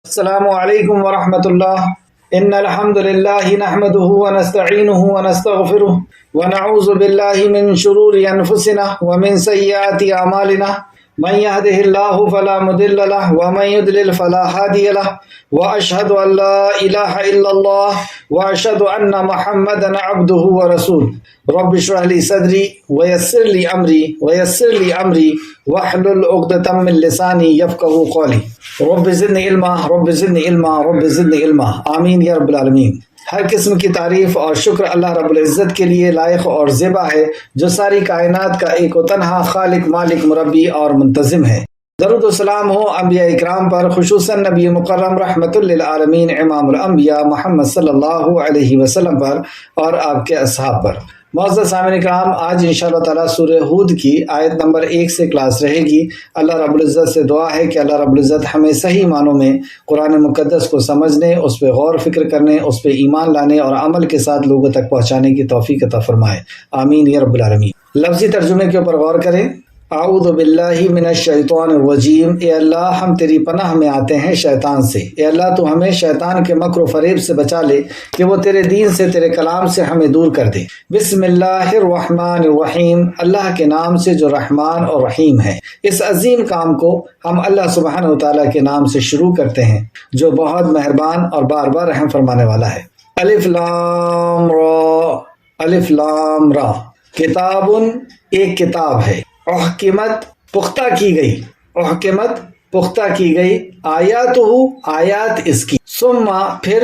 السلام علیکم ورحمۃ اللہ۔ ان الحمد للہ نحمده ونستعینه ونستغفره ونعوذ باللہ من شرور انفسنا ومن سیئات اعمالنا من يهده الله فلا مضل له ومن يضلل فلا هادي له واشهد ان لا اله الا الله واشهد ان محمدا عبده ورسوله رب اشرح لي صدري ويسر لي امري واحلل عقدة من لساني يفقهوا قولي رب زدنی علما رب زدنی علما رب زدنی علما آمین یا رب العالمین۔ ہر قسم کی تعریف اور شکر اللہ رب العزت کے لیے لائق اور زیبا ہے، جو ساری کائنات کا ایک و تنہا خالق، مالک، مربی اور منتظم ہے۔ درود و سلام ہو انبیاء اکرام پر، خصوصاً نبی مکرم رحمت للعالمین امام الانبیاء محمد صلی اللہ علیہ وسلم پر اور آپ کے اصحاب پر۔ معزز سامعین اکرام، آج انشاءاللہ تعالیٰ سورہ ہود کی آیت نمبر 1 سے کلاس رہے گی۔ اللہ رب العزت سے دعا ہے کہ اللہ رب العزت ہمیں صحیح معنوں میں قرآن مقدس کو سمجھنے، اس پہ غور فکر کرنے، اس پہ ایمان لانے اور عمل کے ساتھ لوگوں تک پہنچانے کی توفیق عطا فرمائے، آمین یا رب العالمین۔ لفظی ترجمے کے اوپر غور کریں۔ اعوذ باللہ من الشیطان الرجیم، اے اللہ ہم تیری پناہ میں آتے ہیں شیطان سے۔ اے اللہ تو ہمیں شیطان کے مکر و فریب سے بچا لے کہ وہ تیرے دین سے، تیرے کلام سے ہمیں دور کر دے۔ بسم اللہ الرحمن الرحیم، اللہ کے نام سے جو رحمان اور رحیم ہے۔ اس عظیم کام کو ہم اللہ سبحانہ وتعالیٰ کے نام سے شروع کرتے ہیں، جو بہت مہربان اور بار بار رحم فرمانے والا ہے۔ الف لام را، الف لام را، کتاب ایک کتاب ہے، احکمت پختہ کی گئی، احکمت پختہ کی گئی، آیاتہ آیات اس کی، ثم پھر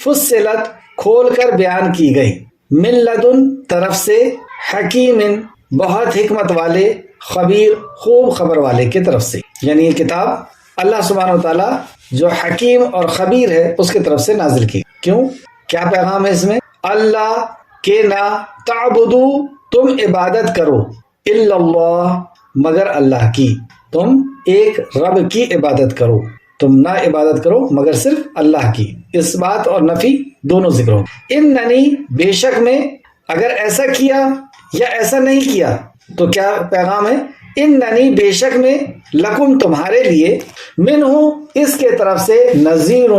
فصلت کھول کر بیان کی گئی، من لدن طرف سے، حکیم بہت حکمت والے، خبیر خوب خبر والے کی طرف سے۔ یعنی یہ کتاب اللہ سبحانہ وتعالیٰ جو حکیم اور خبیر ہے اس کی طرف سے نازل کی۔ کیوں؟ کیا پیغام ہے اس میں؟ اللہ کے نہ تعبدو، تم عبادت کرو، الا اللہ مگر اللہ کی، تم ایک رب کی عبادت کرو، تم نہ عبادت کرو مگر صرف اللہ کی۔ اس بات اور نفی دونوں ذکر ہو۔ اننی بے شک میں، اگر ایسا کیا یا ایسا نہیں کیا تو کیا پیغام ہے؟ اننی بے شک میں، لکم تمہارے لیے، منہ اس کے طرف سے، نذیر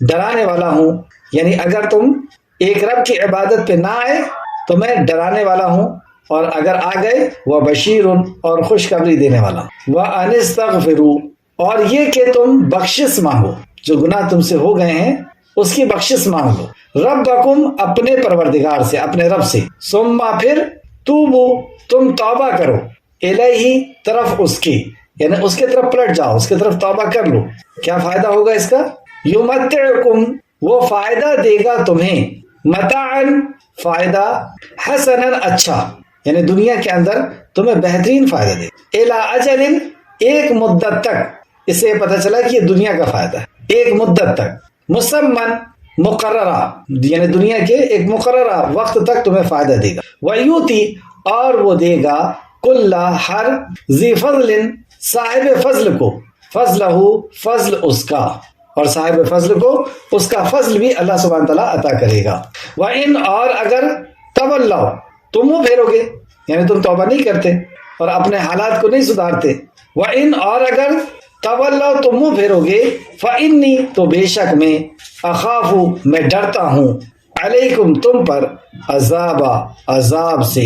ڈرانے والا ہوں۔ یعنی اگر تم ایک رب کی عبادت پہ نہ آئے تو میں ڈرانے والا ہوں، اور اگر آ گئے وہ بشیر اور خوشخبری دینے والا۔ وَأَنِ اسْتَغْفِرُوا، اور یہ کہ تم بخشش مانگو، جو گناہ تم سے ہو گئے ہیں اس کی بخشش مانگ لو، ربکم اپنے پروردگار سے، اپنے رب سے، ثم پھر توبو تم توبہ کرو، الیہ طرف اس کی، یعنی اس کے طرف پلٹ جاؤ، اس کی طرف توبہ کر لو۔ کیا فائدہ ہوگا اس کا؟ یمتعکم، وہ فائدہ دے گا تمہیں، متاعن فائدہ، حسنا اچھا، یعنی دنیا کے اندر تمہیں بہترین فائدہ دے، الی اجل ایک مدت تک۔ اس سے پتہ چلا کہ یہ دنیا کا فائدہ ہے، ایک مدت تک، مسمن مقررہ، یعنی دنیا کے ایک مقررہ وقت تک تمہیں فائدہ دے گا۔ ویوتی، اور وہ دے گا، کل ہر، ذی فضل صاحب فضل کو، فضلہ فضل اس کا، اور صاحب فضل کو اس کا فضل بھی اللہ سبحانہ تعالیٰ عطا کرے گا۔ وَإِنْ، اور اگر، تولوا تم منہ پھیرو گے، یعنی تم توبہ نہیں کرتے اور اپنے حالات کو نہیں سدھارتے، وَإِنْ، اور اگر، تولوا تم منہ پھیرو گے، فَإِنِّي تو بے شک میں، اخاف میں ڈرتا ہوں، علیکم تم پر، عذاب سے،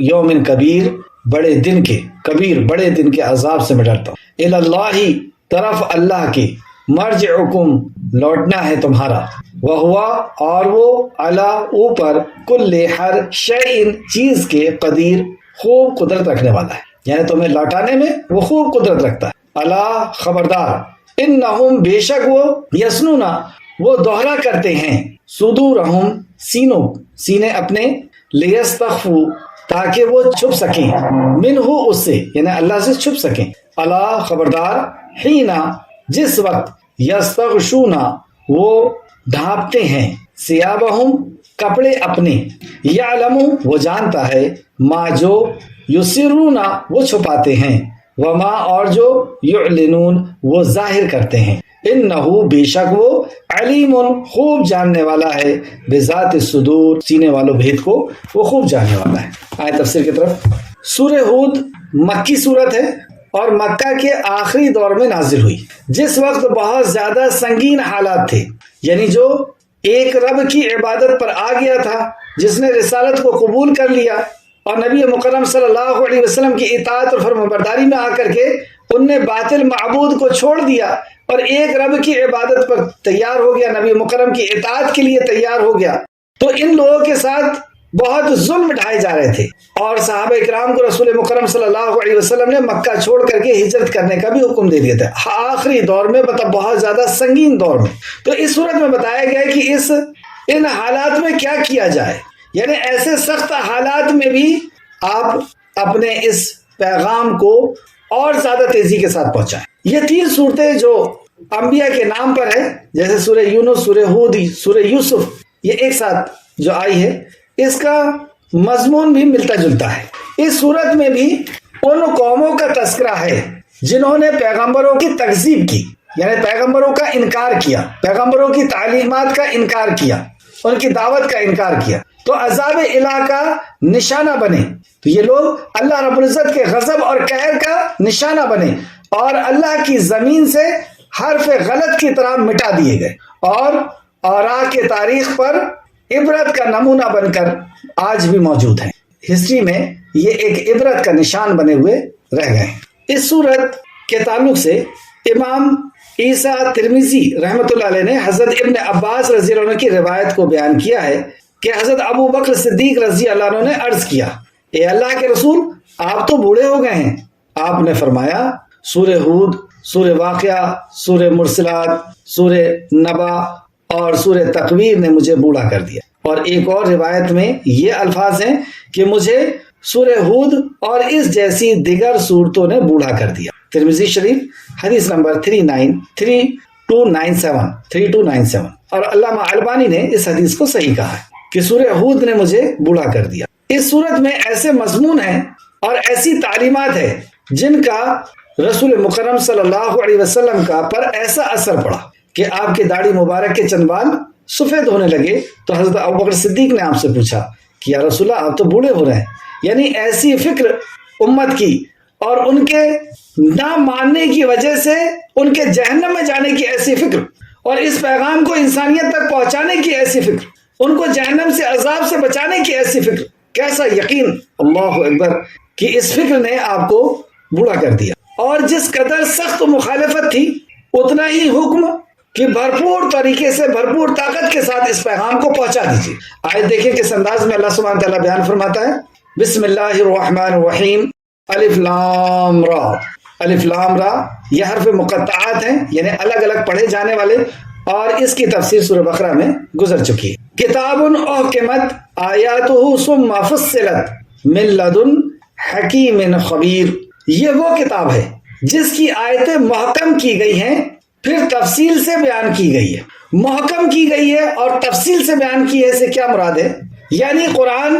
یوم کبیر بڑے دن کے، کبیر بڑے دن کے عذاب سے میں ڈرتا ہوں، الی اللہ طرف اللہ کے، مرجعکم لوٹنا ہے تمہارا، وہوا اور وہ، علی اوپر، کل ہر شیء چیز کے، قدیر خوب قدرت رکھنے والا ہے، یعنی تمہیں لوٹانے میں وہ خوب قدرت رکھتا ہے۔ الا خبردار، انہم بے شک وہ، یسنون وہ دوہرا کرتے ہیں، صدورہم سینوں، سینے اپنے، لیستخفوا تاکہ وہ چھپ سکیں، منہ اس سے، یعنی اللہ سے چھپ سکیں، الا خبردار، حینا جس وقت، یستغشون وہ ڈھانپتے ہیں، ثیابہم کپڑے اپنے، یعلم وہ جانتا ہے، ما جو، یسرون وہ چھپاتے ہیں، وما اور جو، یعلنون وہ ظاہر کرتے ہیں، انہو بے شک وہ، علیم خوب جاننے والا ہے، بذات الصدور سینے والوں بھید کو وہ خوب جاننے والا ہے۔ آئے تفسیر کی طرف۔ سورہ ہود مکی صورت ہے اور مکہ کے آخری دور میں نازل ہوئی، جس وقت بہت زیادہ سنگین حالات تھے. یعنی جو ایک رب کی عبادت پر آ گیا تھا، جس نے رسالت کو قبول کر لیا اور نبی مکرم صلی اللہ علیہ وسلم کی اطاعت اور فرمانبرداری میں آ کر کے ان نے باطل معبود کو چھوڑ دیا اور ایک رب کی عبادت پر تیار ہو گیا، نبی مکرم کی اطاعت کے لیے تیار ہو گیا. تو ان لوگوں کے ساتھ بہت ظلم ڈھائے جا رہے تھے، اور صحابہ اکرام کو رسول مکرم صلی اللہ علیہ وسلم نے مکہ چھوڑ کر کے ہجرت کرنے کا بھی حکم دے دیا تھا آخری دور میں، مطلب بہت زیادہ سنگین دور میں. تو اس صورت میں بتایا گیا ہے کہ ان حالات میں کیا کیا جائے، یعنی ایسے سخت حالات میں بھی آپ اپنے اس پیغام کو اور زیادہ تیزی کے ساتھ پہنچائیں. یہ 3 صورتیں جو انبیاء کے نام پر ہے، جیسے سورہ یونس، سورہ ہود، سورہ یوسف، یہ ایک ساتھ جو آئی ہے، اس کا مضمون بھی ملتا جلتا ہے. اس صورت میں بھی ان قوموں کا تذکرہ ہے جنہوں نے پیغمبروں کی تکذیب کی، یعنی پیغمبروں کا انکار کیا، پیغمبروں کی تعلیمات کا انکار کیا، ان کی دعوت کا انکار کیا، تو عذاب الہ کا نشانہ بنے. تو یہ لوگ اللہ رب العزت کے غضب اور قہر کا نشانہ بنے اور اللہ کی زمین سے حرف غلط کی طرح مٹا دیے گئے، اور اوراق کے تاریخ پر عبرت کا نمونہ بن کر آج بھی موجود ہیں. ہسٹری میں یہ ایک عبرت کا نشان بنے ہوئے رہ گئے. اس صورت کے تعلق سے امام عیسیٰ ترمذی رحمۃ اللہ علیہ نے حضرت ابن عباس رضی اللہ عنہ کی روایت کو بیان کیا ہے کہ حضرت ابو بکر صدیق رضی اللہ عنہ نے عرض کیا، اے اللہ کے رسول، آپ تو بوڑھے ہو گئے ہیں. آپ نے فرمایا، سورہ ہود، سورہ واقعہ، سورہ مرسلات، سورہ نبا اور سورہ تکویر نے مجھے بوڑھا کر دیا. اور ایک اور روایت میں یہ الفاظ ہیں کہ مجھے سورہ ہود اور اس جیسی دیگر صورتوں نے بوڑھا کر دیا. ترمذی شریف حدیث نمبر 3297 اور علامہ البانی نے اس حدیث کو صحیح کہا ہے کہ سورہ ہود نے مجھے بوڑھا کر دیا. اس صورت میں ایسے مضمون ہیں اور ایسی تعلیمات ہیں جن کا رسول مکرم صلی اللہ علیہ وسلم کا پر ایسا اثر پڑا کہ آپ کی داڑھی مبارک کے چند بال سفید ہونے لگے. تو حضرت ابوبکر صدیق نے آپ سے پوچھا کہ یا رسول اللہ، آپ تو بوڑھے ہو رہے ہیں. یعنی ایسی فکر امت کی اور ان کے نہ ماننے کی وجہ سے ان کے جہنم میں جانے کی ایسی فکر، اور اس پیغام کو انسانیت تک پہنچانے کی ایسی فکر، ان کو جہنم سے عذاب سے بچانے کی ایسی فکر. کیسا یقین، اللہ اکبر، کہ اس فکر نے آپ کو بوڑھا کر دیا. اور جس قدر سخت مخالفت تھی، اتنا ہی حکم کہ بھرپور طریقے سے، بھرپور طاقت کے ساتھ اس پیغام کو پہنچا دیجیے. آیت دیکھیں کس انداز میں اللہ سبحانہ تعالیٰ بیان فرماتا ہے. بسم اللہ الرحمن الرحیم، الف لام را. الف لام را یہ حرف مقطعات ہیں، یعنی الگ الگ پڑھے جانے والے، اور اس کی تفسیر سورہ بقرہ میں گزر چکی ہے. کتاب احکمت آیاتہ ثم فصلت من لدن حکیم خبیر. یہ وہ کتاب ہے جس کی آیتیں محکم کی گئی ہیں، پھر تفصیل سے بیان کی گئی ہے. محکم کی گئی ہے اور تفصیل سے بیان کی ہے، سے کیا مراد ہے؟ یعنی قرآن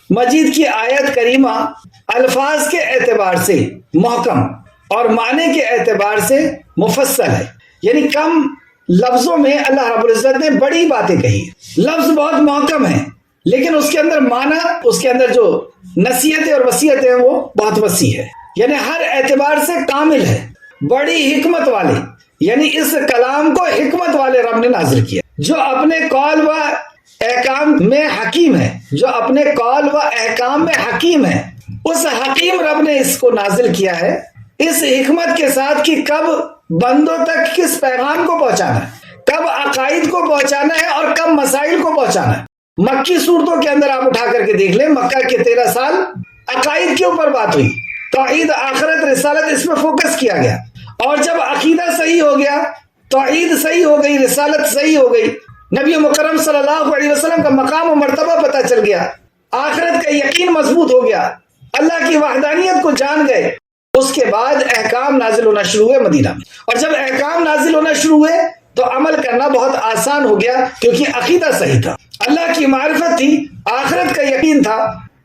مجید کی آیت کریمہ الفاظ کے اعتبار سے محکم اور معنی کے اعتبار سے مفصل ہے. یعنی کم لفظوں میں اللہ رب العزت نے بڑی باتیں کہی. لفظ بہت محکم ہے، لیکن اس کے اندر معنی، اس کے اندر جو نصیحتیں اور وصیتیں ہیں وہ بہت وسیع ہے. یعنی ہر اعتبار سے کامل ہے، بڑی حکمت والے. یعنی اس کلام کو حکمت والے رب نے نازل کیا، جو اپنے قول و احکام میں حکیم ہے، جو اپنے قول و احکام میں حکیم ہے. اس حکیم رب نے اس کو نازل کیا ہے اس حکمت کے ساتھ کہ کب بندوں تک کس پیغام کو پہنچانا ہے، کب عقائد کو پہنچانا ہے اور کب مسائل کو پہنچانا ہے. مکی صورتوں کے اندر آپ اٹھا کر کے دیکھ لیں، مکہ کے 13 سال عقائد کے اوپر بات ہوئی، توحید، آخرت، رسالت، اس میں فوکس کیا گیا. اور جب عقیدہ صحیح ہو گیا، توحید صحیح ہو گئی، رسالت صحیح ہو گئی، نبی مکرم صلی اللہ علیہ وسلم کا مقام و مرتبہ پتہ چل گیا، آخرت کا یقین مضبوط ہو گیا، اللہ کی وحدانیت کو جان گئے، اس کے بعد احکام نازل ہونا شروع ہوئے مدینہ میں. اور جب احکام نازل ہونا شروع ہوئے تو عمل کرنا بہت آسان ہو گیا، کیونکہ عقیدہ صحیح تھا، اللہ کی معرفت تھی، آخرت کا یقین تھا،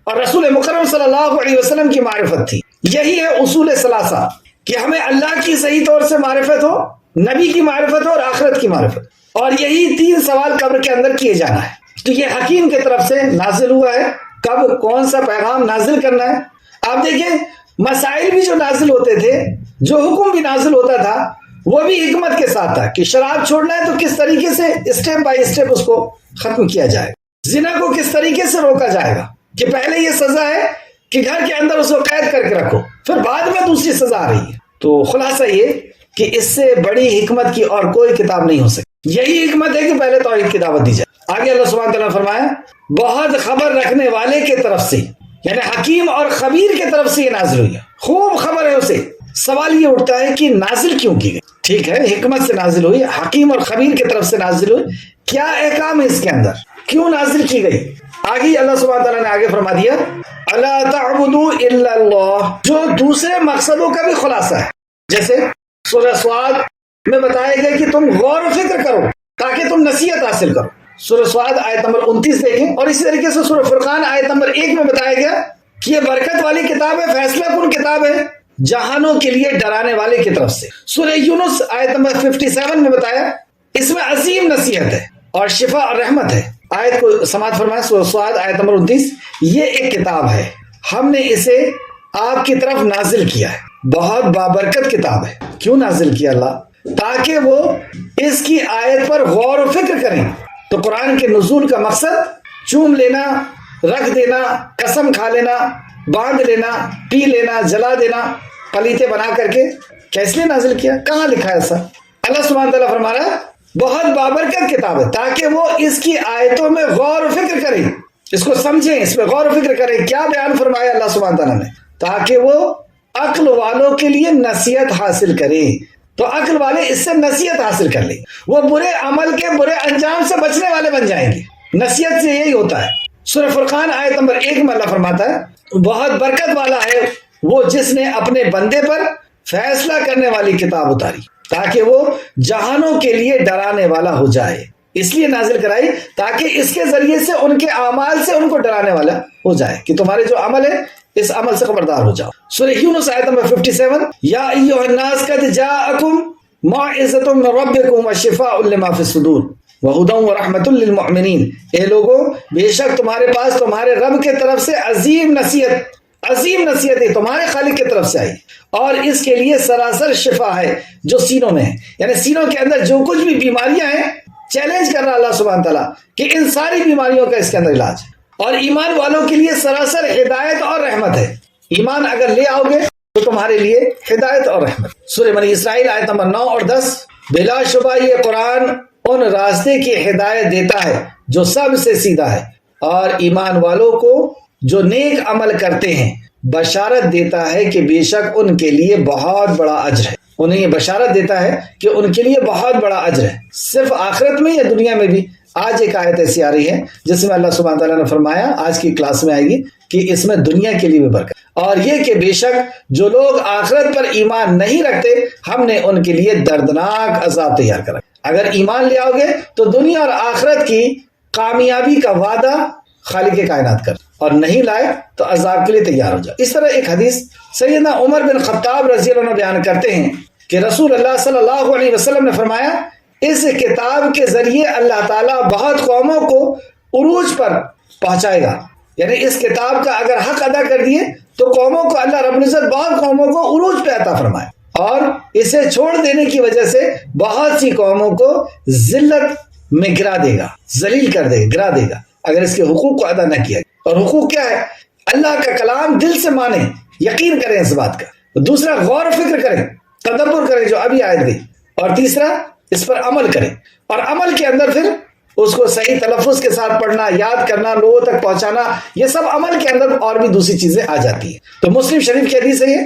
اور رسول مکرم صلی اللہ علیہ وسلم کی معرفت تھی. یہی ہے اصول ثلاثہ، کہ ہمیں اللہ کی صحیح طور سے معرفت ہو، نبی کی معرفت ہو اور آخرت کی معرفت. اور یہی 3 سوال قبر کے اندر کیے جانا ہے. تو یہ حکیم کی طرف سے نازل ہوا ہے، کب کون سا پیغام نازل کرنا ہے. آپ دیکھیں مسائل بھی جو نازل ہوتے تھے جو حکم بھی نازل ہوتا تھا وہ بھی حکمت کے ساتھ تھا کہ شراب چھوڑنا ہے تو کس طریقے سے اسٹیپ بائی اسٹیپ اس کو ختم کیا جائے، زنا کو کس طریقے سے روکا جائے گا، کہ پہلے یہ سزا ہے کہ گھر کے اندر اس کو قید کر کے رکھو، پھر بعد میں دوسری سزا آ رہی ہے۔ تو خلاصہ یہ کہ اس سے بڑی حکمت کی اور کوئی کتاب نہیں ہو سکتی۔ یہی حکمت ہے کہ پہلے توحید کی دعوت دی جائے۔ آگے اللہ سبحانہ تعالیٰ نے فرمایا بہت خبر رکھنے والے کے طرف سے، یعنی حکیم اور خبیر کے طرف سے یہ نازل ہوئی ہے، خوب خبر ہے اسے۔ سوال یہ اٹھتا ہے کہ نازل کیوں کی گئی؟ ٹھیک ہے، حکمت سے نازل ہوئی، حکیم اور خبیر کی طرف سے نازل ہوئی، کیا احکام ہے اس کے اندر، کیوں نازل کی گئی؟ آگے اللہ سبحانہ تعالیٰ نے آگے فرما دیا الا تعبدوا الا اللہ، جو دوسرے مقصدوں کا بھی خلاصہ ہے۔ جیسے سورہ سعد میں بتایا گیا کہ تم غور و فکر کرو تاکہ تم نصیحت حاصل کرو، سورہ سعد آیت نمبر 29 دیکھیں، اور اسی طریقے سے سورہ فرقان آیت نمبر 1 میں بتایا گیا کہ یہ برکت والی کتاب ہے، فیصلہ کن کتاب ہے جہانوں کے لیے ڈرانے والے کی طرف سے۔ سورہ یونس آیت نمبر 57 میں بتایا اس میں عظیم نصیحت ہے اور شفا اور رحمت ہے۔ آیت کو سماعت فرمائیں، سورہ سعد آیت نمبر 29، یہ ایک کتاب ہے، ہم نے اسے آپ کی طرف نازل کیا ہے، بہت بابرکت کتاب ہے۔ کیوں نازل کیا اللہ؟ تاکہ وہ اس کی آیت پر غور و فکر کریں۔ تو قرآن کے نزول کا مقصد چوم لینا، رکھ دینا، قسم کھا لینا، باندھ لینا، پی لینا، جلا دینا، پلیتے بنا کر کے، کیس لیے نازل کیا؟ کہاں لکھا ہے ایسا؟ اللہ سبحانہ تعالیٰ فرما رہا ہے بہت بابرکت کتاب ہے تاکہ وہ اس کی آیتوں میں غور و فکر کریں، اس کو سمجھیں، اس پہ غور و فکر کریں۔ کیا بیان فرمایا اللہ سبحانہ تعالیٰ نے؟ تاکہ وہ عقل والوں کے لیے نصیحت حاصل کریں، تو عقل والے اس سے نصیحت حاصل کر لیں، وہ برے عمل کے برے انجام سے بچنے والے بن جائیں گے۔ نصیحت سے یہی ہوتا ہے۔ سورہ فرقان آیت نمبر 1 میں اللہ فرماتا ہے بہت برکت والا ہے وہ جس نے اپنے بندے پر فیصلہ کرنے والی کتاب اتاری تاکہ وہ جہانوں کے لیے ڈرانے والا ہو جائے۔ اس لیے نازل کرائی تاکہ اس کے ذریعے سے ان کے اعمال سے ان کو ڈرانے والا ہو جائے کہ تمہارے جو عمل ہے اس عمل سے خبردار ہو جاؤ۔ سورہ یونس آیت نمبر 57، یا ایھا الناس قد جاءکم موعظۃ من ربکم وشفاء لما فی الصدور وہدی ورحمۃ للمؤمنین، اے لوگو بے شک تمہارے پاس تمہارے رب کے طرف سے عظیم نصیحت ہے، تمہارے خالق کی طرف سے آئی، اور اس کے لیے سراسر شفا ہے جو سینوں میں ہے، یعنی سینوں کے اندر جو کچھ بھی بیماریاں ہیں، چیلنج کر رہا اللہ سبحانہ تعالیٰ کہ ان ساری بیماریوں کا اس کے اندر علاج ہے، اور ایمان والوں کے لیے سراسر ہدایت اور رحمت ہے۔ ایمان اگر لے آؤ گے تو تمہارے لیے ہدایت اور رحمت۔ سورہ بنی اسرائیل آیت نمبر 9 اور 10، بلا شبہ یہ قرآن ان راستے کی ہدایت دیتا ہے جو سب سے سیدھا ہے، اور ایمان والوں کو جو نیک عمل کرتے ہیں بشارت دیتا ہے کہ بے شک ان کے لیے بہت بڑا اجر ہے۔ انہیں یہ بشارت دیتا ہے کہ ان کے لیے بہت بڑا اجر ہے، صرف آخرت میں یا دنیا میں بھی۔ آج ایک آیت ایسی آ رہی ہے جس میں اللہ سبحانہ تعالیٰ نے فرمایا، آج کی کلاس میں آئے گی، کہ اس میں دنیا کے لیے بھی برکت، اور یہ کہ بے شک جو لوگ آخرت پر ایمان نہیں رکھتے ہم نے ان کے لیے دردناک عذاب تیار کرا۔ اگر ایمان لے آؤ گے تو دنیا اور آخرت کی کامیابی کا وعدہ خالق کائنات کر، اور نہیں لائے تو عذاب کے لیے تیار ہو جاؤ۔ اس طرح ایک حدیث سیدنا عمر بن خطاب رضی اللہ عنہ بیان کرتے ہیں کہ رسول اللہ صلی اللہ علیہ وسلم نے فرمایا اس کتاب کے ذریعے اللہ تعالیٰ بہت قوموں کو عروج پر پہنچائے گا، یعنی اس کتاب کا اگر حق ادا کر دیے تو قوموں کو اللہ رب العزت بہت قوموں کو عروج پہ عطا فرمائے، اور اسے چھوڑ دینے کی وجہ سے بہت سی قوموں کو ذلت میں گرا دے گا، ذلیل کر دے گا، گرا دے گا اگر اس کے حقوق کو ادا نہ کیا۔ اور حقوق کیا ہے؟ اللہ کا کلام دل سے مانیں، یقین کریں اس بات کا، دوسرا غور و فکر کریں، تدبر کریں جو ابھی آیت گئی، اور تیسرا اس پر عمل کریں، اور عمل کے اندر پھر اس کو صحیح تلفظ کے ساتھ پڑھنا، یاد کرنا، لوگوں تک پہنچانا، یہ سب عمل کے اندر اور بھی دوسری چیزیں آ جاتی ہیں۔ تو مسلم شریف کی حدیث ہے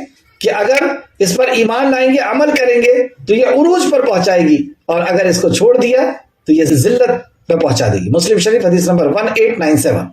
کہ اگر اس پر ایمان لائیں گے، عمل کریں گے تو یہ عروج پر پہنچائے گی، اور اگر اس کو چھوڑ دیا تو یہ ذلت پہ پہنچا دے گی۔ مسلم شریف حدیث نمبر 1897۔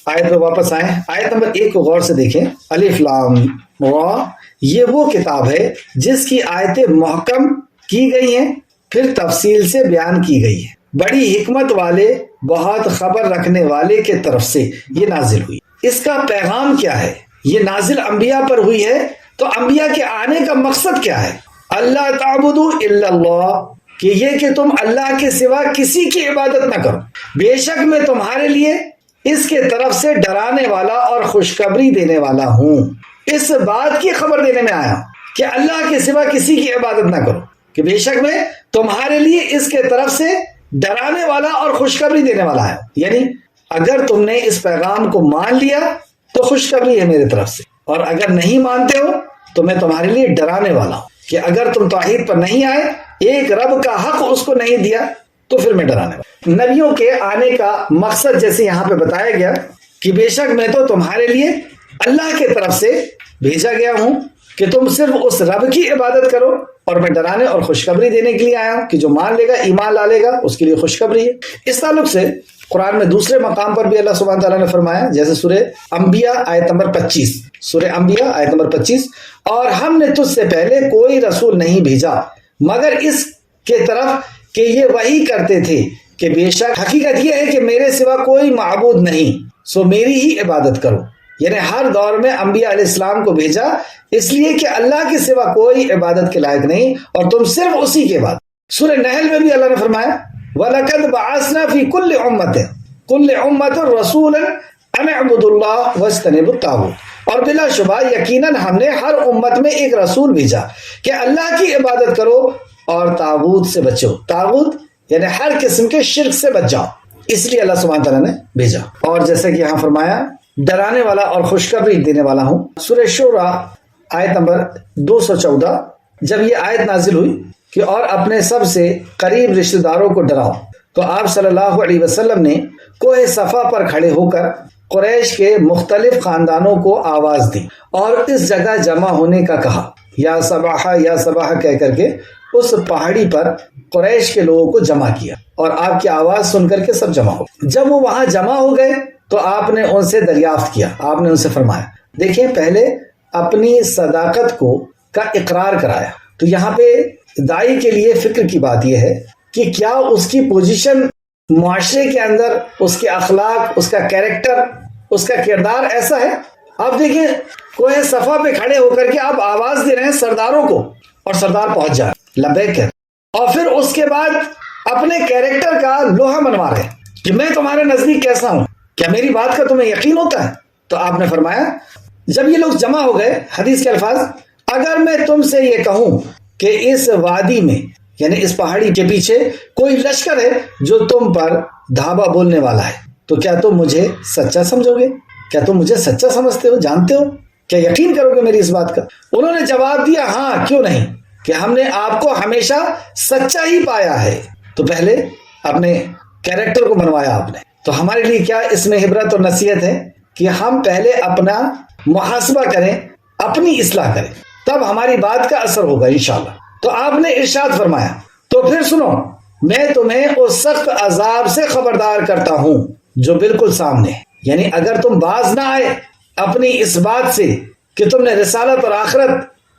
آیت پہ واپس آئیں، آیت نمبر 1 کو غور سے دیکھیں، الف لام را، یہ وہ کتاب ہے جس کی آیتیں محکم کی گئی ہیں پھر تفصیل سے بیان کی گئی ہے، بڑی حکمت والے بہت خبر رکھنے والے کے طرف سے یہ نازل ہوئی۔ اس کا پیغام کیا ہے؟ یہ نازل انبیاء پر ہوئی ہے، تو انبیاء کے آنے کا مقصد کیا ہے؟ اللہ تعبدوا الا اللہ، کہ یہ کہ تم اللہ کے سوا کسی کی عبادت نہ کرو، بے شک میں تمہارے لیے اس کے طرف سے ڈرانے والا اور خوشخبری دینے والا ہوں۔ اس بات کی خبر دینے میں آیا کہ اللہ کے سوا کسی کی عبادت نہ کرو، کہ بے شک میں تمہارے لیے اس کے طرف سے ڈرانے والا اور خوشخبری دینے والا ہے. یعنی اگر تم نے اس پیغام کو مان لیا تو خوشخبری ہے میرے طرف سے، اور اگر نہیں مانتے ہو تو میں تمہارے لیے ڈرانے والا ہوں کہ اگر تم توحید پر نہیں آئے، ایک رب کا حق اس کو نہیں دیا، تو پھر میں ڈرانے والا. نبیوں کے آنے کا مقصد جیسے یہاں پہ بتایا گیا کہ بے شک میں تو تمہارے لیے اللہ کی طرف سے بھیجا گیا ہوں کہ تم صرف اس رب کی عبادت کرو، اور میں ڈرانے اور خوشخبری دینے کے لیے آیا ہوں کہ جو مان لے گا، ایمان لا لے گا، اس کے لیے خوشخبری ہے. اس تعلق سے قرآن میں دوسرے مقام پر بھی اللہ سبحانہ تعالیٰ نے فرمایا، جیسے سورہ انبیاء آیت نمبر 25، سورہ انبیاء آیت نمبر 25، اور ہم نے تجھ سے پہلے کوئی رسول نہیں بھیجا مگر اس کے طرف کہ یہ وحی کرتے تھے کہ بے شک حقیقت یہ ہے کہ میرے سوا کوئی معبود نہیں، سو میری ہی عبادت کرو. یعنی ہر دور میں انبیاء علیہ السلام کو بھیجا اس لیے کہ اللہ کے سوا کوئی عبادت کے لائق نہیں اور تم صرف اسی کی عبادت. سورہ نحل میں بھی اللہ نے فرمایا وَلَقَدْ بَعَثْنَا فِي كُلِّ أُمَّةٍ رَسُولًا أَنِ اعْبُدُوا اللَّهَ وَاجْتَنِبُوا الطَّاغُوتَ، اور بلا شبہ یقیناً ہم نے ہر امت میں ایک رسول بھیجا کہ اللہ کی عبادت کرو اور طاغوت سے بچو. طاغوت یعنی ہر قسم کے شرک سے بچ جاؤ، اس لیے اللہ سبحانہ تعالیٰ نے بھیجا. اور جیسے کہ یہاں فرمایا ڈرانے والا اور خوشخبری دینے والا ہوں. سورہ شورى آیت نمبر 214، جب یہ آیت نازل ہوئی کہ اور اپنے سب سے قریب رشتہ داروں کو ڈراؤ، تو آپ صلی اللہ علیہ وسلم نے کوہ صفا پر کھڑے ہو کر قریش کے مختلف خاندانوں کو آواز دی اور اس جگہ جمع ہونے کا کہا. یا صباح یا صباح کہہ کر کے اس پہاڑی پر قریش کے لوگوں کو جمع کیا، اور آپ کی آواز سن کر کے سب جمع ہو. جب وہ وہاں جمع ہو گئے تو آپ نے ان سے دریافت کیا، آپ نے ان سے فرمایا، دیکھیں پہلے اپنی صداقت کو کا اقرار کرایا. تو یہاں پہ دائی کے لیے فکر کی بات یہ ہے کہ کیا اس کی پوزیشن معاشرے کے اندر، اس کے اخلاق، اس کا کیریکٹر، اس کا کردار ایسا ہے. آپ دیکھیں کوہ صفا پہ کھڑے ہو کر کے آپ آواز دے رہے ہیں سرداروں کو، اور سردار پہنچ جائے لبیک ہے، اور پھر اس کے بعد اپنے کیریکٹر کا لوہا منوا رہے ہیں کہ میں تمہارے نزدیک کیسا ہوں، کیا میری بات کا تمہیں یقین ہوتا ہے. تو آپ نے فرمایا جب یہ لوگ جمع ہو گئے، حدیث کے الفاظ، اگر میں تم سے یہ کہوں کہ اس وادی میں یعنی اس پہاڑی کے پیچھے کوئی لشکر ہے جو تم پر دھابا بولنے والا ہے، تو کیا تم مجھے سچا سمجھو گے؟ کیا تم مجھے سچا سمجھتے ہو، جانتے ہو، کیا یقین کرو گے میری اس بات کا؟ انہوں نے جواب دیا ہاں کیوں نہیں، کہ ہم نے آپ کو ہمیشہ سچا ہی پایا ہے. تو پہلے اپنے کیریکٹر کو بنوایا آپ نے. تو ہمارے لیے کیا اس میں عبرت اور نصیحت ہے کہ ہم پہلے اپنا محاسبہ کریں، اپنی اصلاح کریں، تب ہماری بات کا اثر ہوگا انشاءاللہ. تو آپ نے ارشاد فرمایا تو پھر سنو، میں تمہیں اس سخت عذاب سے خبردار کرتا ہوں جو بالکل سامنے ہے. یعنی اگر تم باز نہ آئے اپنی اس بات سے کہ تم نے رسالت اور آخرت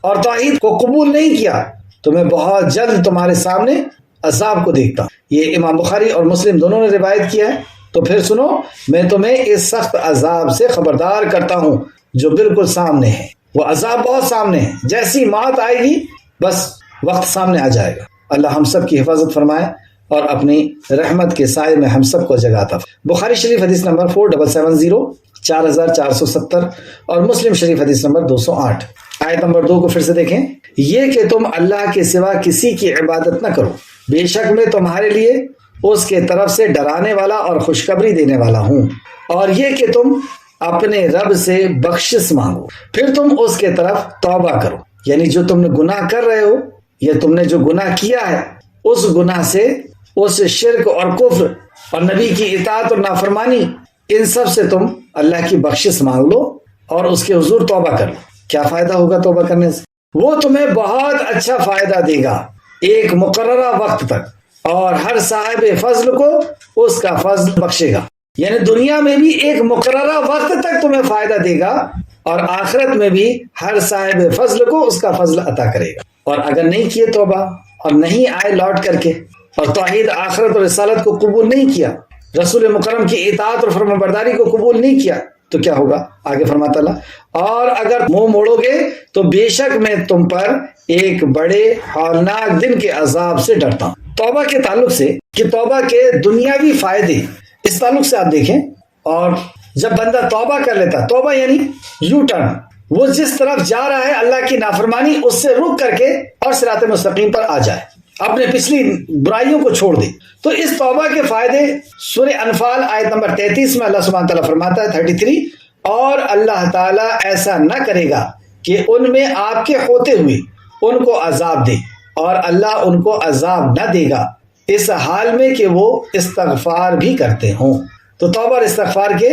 اور توحید کو قبول نہیں کیا، تو میں بہت جلد تمہارے سامنے عذاب کو دیکھتا ہوں. یہ امام بخاری اور مسلم دونوں نے روایت کیا ہے. تو پھر سنو، میں تمہیں اس سخت عذاب سے خبردار کرتا ہوں جو بالکل سامنے ہے. وہ عذاب بہت سامنے ہے، جیسی موت آئے گی بس وقت سامنے آ جائے گا. اللہ ہم سب کی حفاظت فرمائے اور اپنی رحمت کے سائے میں ہم سب کو جگاتا. بخاری شریف حدیث نمبر 4770 4470 اور مسلم شریف حدیث نمبر 208. آیت نمبر 2 کو پھر سے دیکھیں، یہ کہ تم اللہ کے سوا کسی کی عبادت نہ کرو، بے شک میں تمہارے لیے اس کے طرف سے ڈرانے والا اور خوشخبری دینے والا ہوں، اور یہ کہ تم اپنے رب سے بخشش مانگو، پھر تم اس کے طرف توبہ کرو. یعنی جو تم نے گناہ کر رہے ہو یا تم نے جو گناہ کیا ہے، اس گناہ سے، اس شرک اور کفر اور نبی کی اطاعت اور نافرمانی، ان سب سے تم اللہ کی بخشش مانگ لو اور اس کے حضور توبہ کر لو. کیا فائدہ ہوگا توبہ کرنے سے؟ وہ تمہیں بہت اچھا فائدہ دے گا ایک مقررہ وقت تک، اور ہر صاحب فضل کو اس کا فضل بخشے گا. یعنی دنیا میں بھی ایک مقررہ وقت تک تمہیں فائدہ دے گا، اور آخرت میں بھی ہر صاحب فضل کو اس کا فضل عطا کرے گا. اور اگر نہیں کیے توبہ اور نہیں آئے لوٹ کر کے اور توحید، آخرت اور رسالت کو قبول نہیں کیا، رسول مکرم کی اطاعت اور فرمانبرداری کو قبول نہیں کیا، تو کیا ہوگا؟ آگے فرماتا اللہ، اور اگر منہ موڑو گے تو بے شک میں تم پر ایک بڑے ہولناک دن کے عذاب سے ڈرتا ہوں. توبہ کے تعلق سے کہ توبہ کے دنیاوی فائدے، اس تعلق سے آپ دیکھیں، اور جب بندہ توبہ کر لیتا، توبہ یعنی یو ٹرن، وہ جس طرف جا رہا ہے اللہ کی نافرمانی اس سے رک کر کے اور صراط مستقیم پر آ جائے، اپنے پچھلی برائیوں کو چھوڑ دے۔ تو اس توبہ کے فائدے سورہ انفال آیت نمبر 33 میں اللہ سبحانہ تعالیٰ فرماتا ہے 33، اور اللہ تعالیٰ ایسا نہ کرے گا کہ ان میں آپ کے ہوتے ہوئے ان کو عذاب دے، اور اللہ ان کو عذاب نہ دے گا اس حال میں کہ وہ استغفار بھی کرتے ہوں۔ تو توبہ اور استغفار کے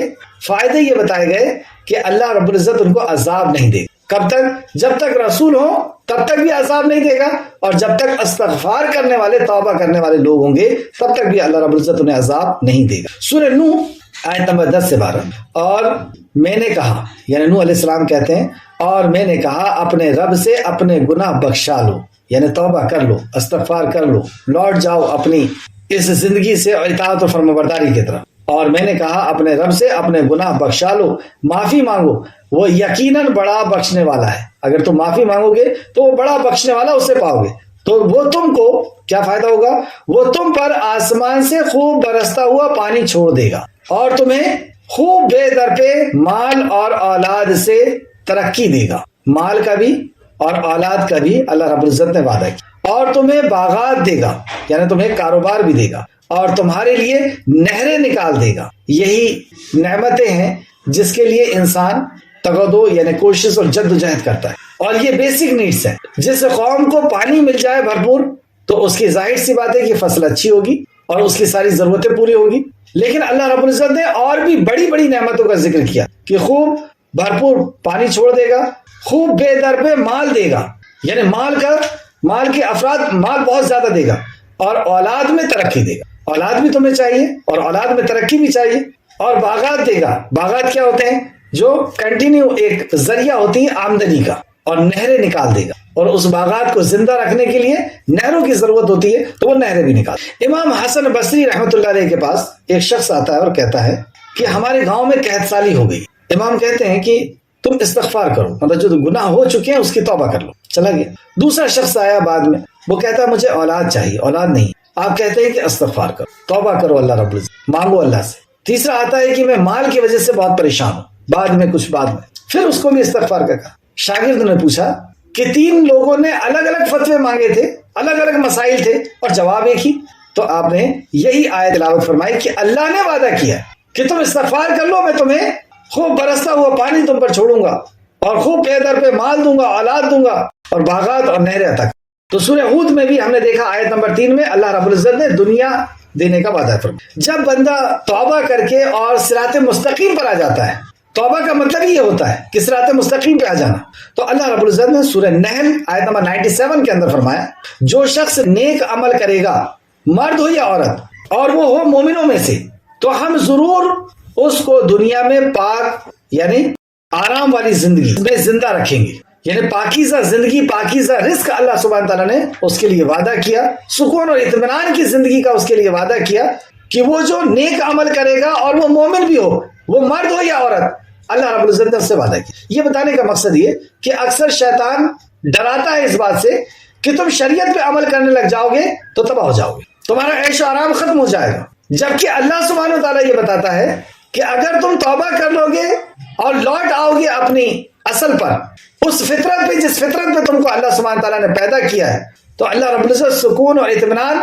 فائدے یہ بتائے گئے کہ اللہ رب العزت ان کو عذاب نہیں دے گا۔ کب تک؟ جب تک رسول ہو تب تک بھی عذاب نہیں دے گا، اور جب تک استغفار کرنے والے، توبہ کرنے والے لوگ ہوں گے تب تک بھی اللہ رب العزت انہیں عذاب نہیں دے گا۔ سورہ نوح آیت نمبر 10 سے 12، اور میں نے کہا، یعنی نوح علیہ السلام کہتے ہیں، اور میں نے کہا اپنے رب سے اپنے گناہ بخشا لو، یعنی توبہ کر لو، استغفار کر لو، لوٹ جاؤ اپنی اس زندگی سے اور اطاعت و فرمانبرداری کی طرف۔ اور میں نے کہا اپنے رب سے اپنے گناہ بخشا لو، معافی مانگو، وہ یقیناً بڑا بخشنے والا ہے۔ اگر تم معافی مانگو گے تو وہ بڑا بخشنے والا، اسے پاؤ گے۔ تو وہ تم کو کیا فائدہ ہوگا؟ وہ تم پر آسمان سے خوب برستا ہوا پانی چھوڑ دے گا، اور تمہیں خوب بے در پہ مال اور اولاد سے ترقی دے گا، مال کا بھی اور اولاد کا بھی اللہ رب العزت نے وعدہ کیا، اور تمہیں باغات دے گا، یعنی تمہیں کاروبار بھی دے گا، اور تمہارے لیے نہریں نکال دے گا۔ یہی نعمتیں ہیں جس کے لیے انسان تغدو یعنی کوشش اور جد و جہد کرتا ہے، اور یہ بیسک نیڈس ہیں۔ جس قوم کو پانی مل جائے بھرپور تو اس کی ظاہر سی بات ہے کہ فصل اچھی ہوگی اور اس کی ساری ضرورتیں پوری ہوگی۔ لیکن اللہ رب العزت نے اور بھی بڑی بڑی نعمتوں کا ذکر کیا کہ خوب بھرپور پانی چھوڑ دے گا، خوب بے در پہ مال دے گا، یعنی مال کے افراد مال بہت زیادہ دے گا، اور اولاد میں ترقی دے گا۔ اولاد بھی تمہیں چاہیے اور اولاد میں ترقی بھی چاہیے، اور باغات دے گا۔ باغات کیا ہوتے ہیں؟ جو کنٹینیو ایک ذریعہ ہوتی ہے آمدنی کا، اور نہریں نکال دے گا، اور اس باغات کو زندہ رکھنے کے لیے نہروں کی ضرورت ہوتی ہے تو وہ نہریں بھی نکال۔ امام حسن بصری رحمۃ اللہ علیہ کے پاس ایک شخص آتا ہے اور کہتا ہے کہ ہمارے گاؤں میں قحط سالی ہو گئی۔ امام کہتے ہیں کہ تم استغفار کرو، مطلب جو گناہ ہو چکے ہیں اس کی توبہ کر لو۔ چلا گیا۔ دوسرا شخص آیا بعد میں، وہ کہتا ہے مجھے اولاد چاہیے، اولاد نہیں۔ آپ کہتے ہیں کہ استغفار کرو، توبہ کرو اللہ رب العزت، مانگو اللہ سے۔ تیسرا آتا ہے کہ میں مال کی وجہ سے بہت پریشان ہوں، بعد میں پھر اس کو بھی استغفار کا کہا۔ شاگرد نے پوچھا کہ 3 لوگوں نے الگ الگ فتوے مانگے تھے، الگ الگ مسائل تھے، اور جواب ایک ہی۔ تو آپ نے یہی آیت تلاوت فرمائی کہ اللہ نے وعدہ کیا کہ تم استغفار کر لو، میں تمہیں خوب برستا ہوا پانی تم پر چھوڑوں گا، اور خوب بے در پہ مال دوں گا، اولاد دوں گا، اور باغات اور نہریں عطا۔ تو سورہ ہود میں بھی ہم نے دیکھا آیت نمبر 3 میں اللہ رب العزت نے دنیا دینے کا وعدہ فرمایا۔ جب بندہ توبہ کر کے اور صراط مستقیم پر آ جاتا ہے، توبہ کا مطلب یہ ہوتا ہے کہ صراط مستقیم پہ آ جانا، تو اللہ رب العزت نے سورہ نحل آیت نمبر 97 کے اندر فرمایا جو شخص نیک عمل کرے گا، مرد ہو یا عورت، اور وہ ہو مومنوں میں سے، تو ہم ضرور اس کو دنیا میں پاک یعنی آرام والی زندگی میں زندہ رکھیں گے، یعنی پاکیزہ زندگی، پاکیزہ رزق اللہ سبحانہ تعالیٰ نے اس کے لیے وعدہ کیا، سکون اور اطمینان کی زندگی کا اس کے لیے وعدہ کیا کہ وہ جو نیک عمل کرے گا اور وہ مومن بھی ہو، وہ مرد ہو یا عورت، اللہ رب العزت نے اس سے وعدہ کیا۔ یہ بتانے کا مقصد یہ کہ اکثر شیطان ڈراتا ہے اس بات سے کہ تم شریعت پہ عمل کرنے لگ جاؤ گے تو تباہ ہو جاؤ گے، تمہارا عیش و آرام ختم ہو جائے گا، جبکہ اللہ سبحانہ تعالیٰ یہ بتاتا ہے کہ اگر تم توبہ کر لو گے اور لوٹ آؤ گے اپنی اصل پر، اس فطرت پہ جس فطرت پہ تم کو اللہ سبحانہ تعالیٰ نے پیدا کیا ہے، تو اللہ رب العزت سکون اور اطمینان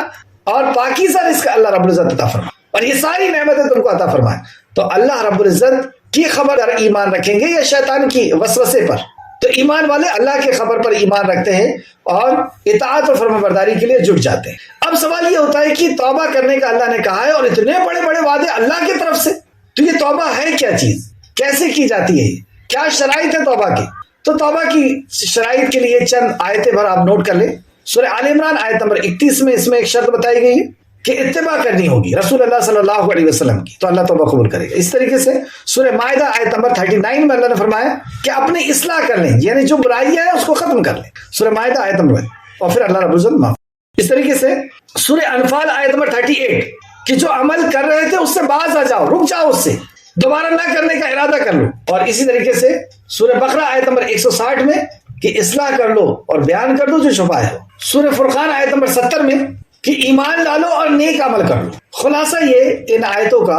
اور پاکیزہ رزق اللہ رب العزت عطا فرمائے، اور یہ ساری نعمتیں تم کو عطا فرمائے۔ تو اللہ رب العزت کی خبر پر ایمان رکھیں گے یا شیطان کی وسوسے پر؟ تو ایمان والے اللہ کے خبر پر ایمان رکھتے ہیں اور اطاعت و فرمانبرداری کے لیے جٹ جاتے ہیں۔ اب سوال یہ ہوتا ہے کہ توبہ کرنے کا اللہ نے کہا ہے اور اتنے بڑے بڑے وعدے اللہ کی طرف سے، تو یہ توبہ ہے کیا چیز، کیسے کی جاتی ہے، کیا شرائط ہے توبہ کی؟ تو توبہ کی شرائط کے لیے چند آیتیں بھر آپ نوٹ کر لیں۔ سورہ آل عمران آیت نمبر 31 میں اس میں ایک شرط بتائی گئی ہے کہ اتباع کرنی ہوگی رسول اللہ صلی اللہ علیہ وسلم کی، تو اللہ توبہ قبول کرے گا۔ اس طریقے سے سورہ مائدہ آیت نمبر 39 میں اللہ نے فرمایا کہ اپنی اصلاح کر لیں، یعنی جو برائی ہے اس کو ختم کر لیں، سورہ مائدہ آیت نمبر 1، اور پھر اللہ رب العزت معاف۔ اس طریقے سے سورہ انفال آیت نمبر 38 کہ جو عمل کر رہے تھے اس سے باز آ جاؤ، رک جاؤ، اس سے دوبارہ نہ کرنے کا ارادہ کر لو۔ اور اسی طریقے سے سورہ بقرہ آیت نمبر 160 میں کہ اصلاح کر لو اور بیان کر دو جو چھپائے ہو۔ سورہ فرقان آیت نمبر 70 میں کہ ایمان ڈالو اور نیک عمل کر لو۔ خلاصہ یہ ان آیتوں کا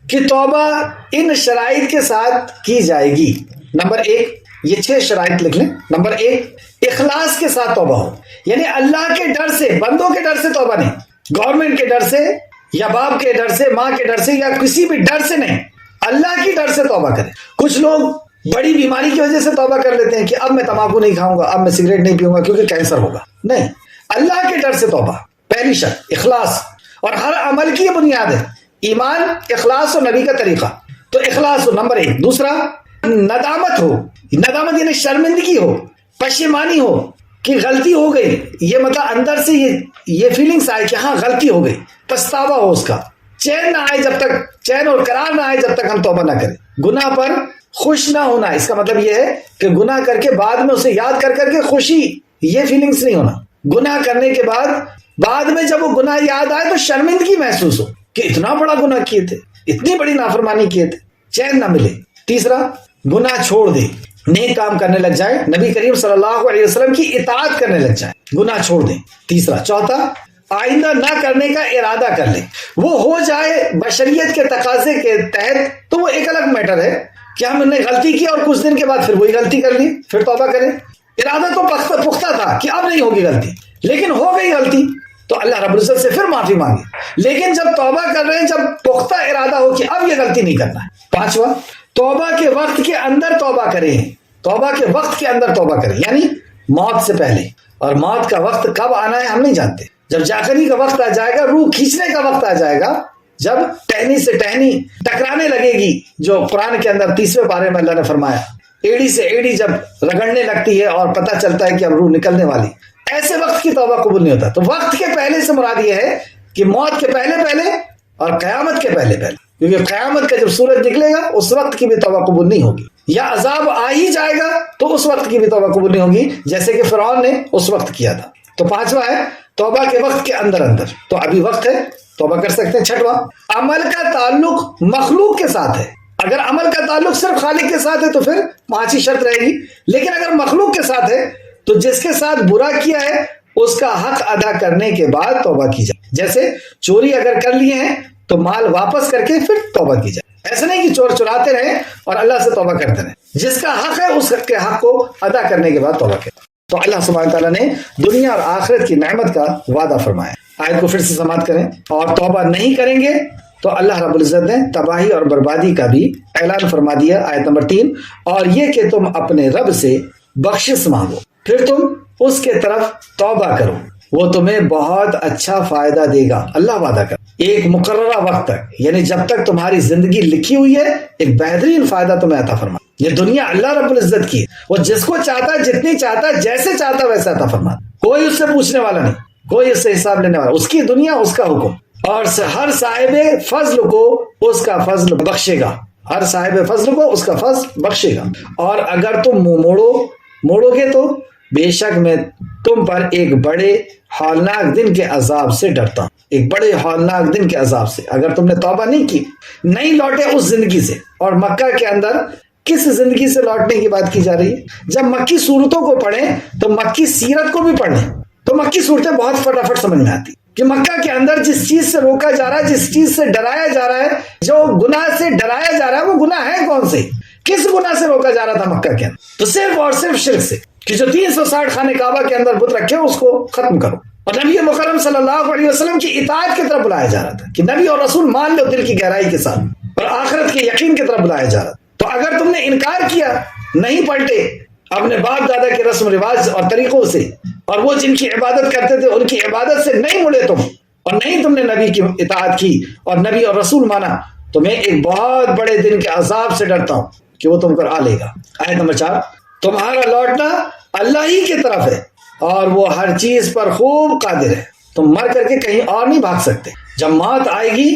کہ توبہ ان شرائط کے ساتھ کی جائے گی۔ نمبر 1، یہ 6 شرائط لکھ لیں. نمبر 1، اخلاص کے ساتھ توبہ ہو، یعنی اللہ کے ڈر سے، بندوں کے ڈر سے توبہ نہیں، گورنمنٹ کے ڈر سے یا باپ کے ڈر سے، ماں کے ڈر سے، یا کسی بھی ڈر سے نہیں، اللہ کی ڈر سے توبہ کریں. کچھ لوگ بڑی بیماری کی وجہ سے توبہ کر لیتے ہیں کہ اب میں تمباکو نہیں کھاؤں گا، اب میں سگریٹ نہیں پیوں گا کیونکہ کینسر ہوگا. نہیں، اللہ کے ڈر سے توبہ. پہلی شرط اخلاص، اور ہر عمل کی یہ بنیاد ہے ایمان، اخلاص اور نبی کا طریقہ. تو اخلاص ہو نمبر 1. دوسرا، ندامت ہو. ندامت یعنی شرمندگی ہو، پشیمانی ہو کہ غلطی ہو گئی، یہ مطلب اندر سے یہ فیلنگس آئے کہ ہاں غلطی ہو گئی، پچھتاوا ہو اس کا. چین نہ آئے جب تک، چین اور قرار نہ آئے جب تک ہم توبہ نہ کریں. گناہ پر خوش نہ ہونا، اس کا مطلب یہ ہے کہ گناہ کر کے بعد میں اسے یاد کر کر کے خوشی، یہ فیلنگس نہیں ہونا. گناہ کرنے کے بعد میں جب وہ گناہ یاد آئے تو شرمندگی محسوس ہو کہ اتنا بڑا گناہ کیے تھے، اتنی بڑی نافرمانی کیے تھے، چین نہ ملے. تیسرا، گناہ چھوڑ دے، نیک کام کرنے لگ جائے، نبی کریم صلی اللہ علیہ وسلم کی اطاعت کرنے لگ جائے، گناہ چھوڑ دیں. تیسرا. چوتھا، آئندہ نہ کرنے کا ارادہ کر لیں. وہ ہو جائے بشریت کے تقاضے کے تحت تو وہ ایک الگ میٹر ہے کہ ہم نے غلطی کی اور کچھ دن کے بعد پھر وہی غلطی کر لی، پھر توبہ کریں. ارادہ تو پختہ تھا کہ اب نہیں ہوگی غلطی، لیکن ہو گئی غلطی تو اللہ رب العزت سے پھر معافی مانگی. لیکن جب توبہ کر رہے ہیں، جب پختہ ارادہ ہو کہ اب یہ غلطی نہیں کرنا ہے. پانچواں، توبہ کے وقت کے اندر توبہ کریں. توبہ کے وقت کے اندر توبہ کریں، یعنی موت سے پہلے. اور موت کا وقت کب آنا ہے ہم نہیں جانتے. جب جاگنے کا وقت آ جائے گا، روح کھینچنے کا وقت آ جائے گا، جب ٹہنی سے ٹہنی ٹکرانے لگے گی، جو قرآن کے اندر 30ویں پارے میں اللہ نے فرمایا، ایڑی سے ایڑی جب رگڑنے لگتی ہے اور پتہ چلتا ہے کہ اب روح نکلنے والی، ایسے وقت کی توبہ قبول نہیں ہوتا. تو وقت کے پہلے سے مراد یہ ہے کہ موت کے پہلے اور قیامت کے پہلے، کیونکہ قیامت کا جب سورج نکلے گا اس وقت کی بھی توبہ قبول نہیں ہوگی. یا عذاب آ ہی جائے گا تو اس وقت کی بھی توبہ قبول نہیں ہوگی، جیسے کہ فرعون نے اس وقت کیا تھا. تو پانچواں ہے توبہ کے وقت کے اندر. تو ابھی وقت ہے، توبہ کر سکتے ہیں. چھٹواں، عمل کا تعلق مخلوق کے ساتھ ہے. اگر عمل کا تعلق صرف خالق کے ساتھ ہے تو پھر 5 شرط رہے گی. لیکن اگر مخلوق کے ساتھ ہے تو جس کے ساتھ برا کیا ہے اس کا حق ادا کرنے کے بعد توبہ کی جائے. جیسے چوری اگر کر لیے ہیں تو مال واپس کر کے پھر توبہ کی جائے. ایسا نہیں کہ چور چراتے رہیں اور اللہ سے توبہ کرتے رہیں. جس کا حق ہے اس کے حق کو ادا کرنے کے بعد توبہ کریں. تو اللہ سبحانہ تعالیٰ نے دنیا اور آخرت کی نعمت کا وعدہ فرمایا. آیت کو پھر سے سماعت کریں. اور توبہ نہیں کریں گے تو اللہ رب العزت نے تباہی اور بربادی کا بھی اعلان فرما دیا. آیت نمبر 3، اور یہ کہ تم اپنے رب سے بخشش مانگو، پھر تم اس کے طرف توبہ کرو، وہ تمہیں بہت اچھا فائدہ دے گا. اللہ وعدہ کر ایک مقررہ وقت تک، یعنی جب تک تمہاری زندگی لکھی ہوئی ہے، ایک بہترین فائدہ تمہیں عطا فرما. یہ دنیا اللہ رب العزت کی ہے، وہ جس کو چاہتا ہے، جتنی چاہتا ہے، جیسے چاہتا ہے ویسے عطا فرما. کوئی اس سے پوچھنے والا نہیں، کوئی اس سے حساب لینے والا. اس کی دنیا، اس کا حکم، اور ہر صاحب فضل کو اس کا فضل بخشے گا. ہر صاحب فضل کو اس کا فضل بخشے گا. اور اگر تم منہ موڑو گے تو بے شک میں تم پر ایک بڑے ہولناک دن کے عذاب سے ڈرتا ہوں. ایک بڑے ہولناک دن کے عذاب سے. اگر تم نے توبہ نہیں کی، نہیں لوٹے اس زندگی سے. اور مکہ کے اندر کس زندگی سے لوٹنے کی بات کی جا رہی ہے؟ جب مکی صورتوں کو پڑھیں تو مکی سیرت کو بھی پڑھ لیں تو مکی صورتیں بہت فٹافٹ سمجھ میں آتی کہ مکہ کے اندر جس چیز سے روکا جا رہا ہے، جس چیز سے ڈرایا جا رہا ہے، جو گناہ سے ڈرایا جا رہا ہے، وہ گناہ ہے کون سے؟ کس گناہ سے روکا جا رہا تھا مکہ کے اندر؟ تو صرف اور صرف شرک سے، کہ جو 360 خانے کعبہ کے اندر بت رکھے اس کو ختم کرو. اور نبی مکرم صلی اللہ علیہ وسلم کی اطاعت کی طرف بلایا جا رہا تھا کہ نبی اور رسول مان لو دل کی گہرائی کے ساتھ، اور آخرت کے یقین کی طرف بلایا جا رہا تھا. تو اگر تم نے انکار کیا، نہیں پلٹے اپنے باپ دادا کے رسم رواج اور طریقوں سے، اور وہ جن کی عبادت کرتے تھے ان کی عبادت سے نہیں مڑے تم، اور نہیں تم نے نبی کی اطاعت کی اور نبی اور رسول مانا، تو میں ایک بہت بڑے دن کے عذاب سے ڈرتا ہوں کہ وہ تم پر آ لے گا. آیت نمبر 4، تمہارا لوٹنا اللہ ہی کی طرف ہے اور وہ ہر چیز پر خوب قادر ہے. تم مر کر کے کہیں اور نہیں بھاگ سکتے. جب موت آئے گی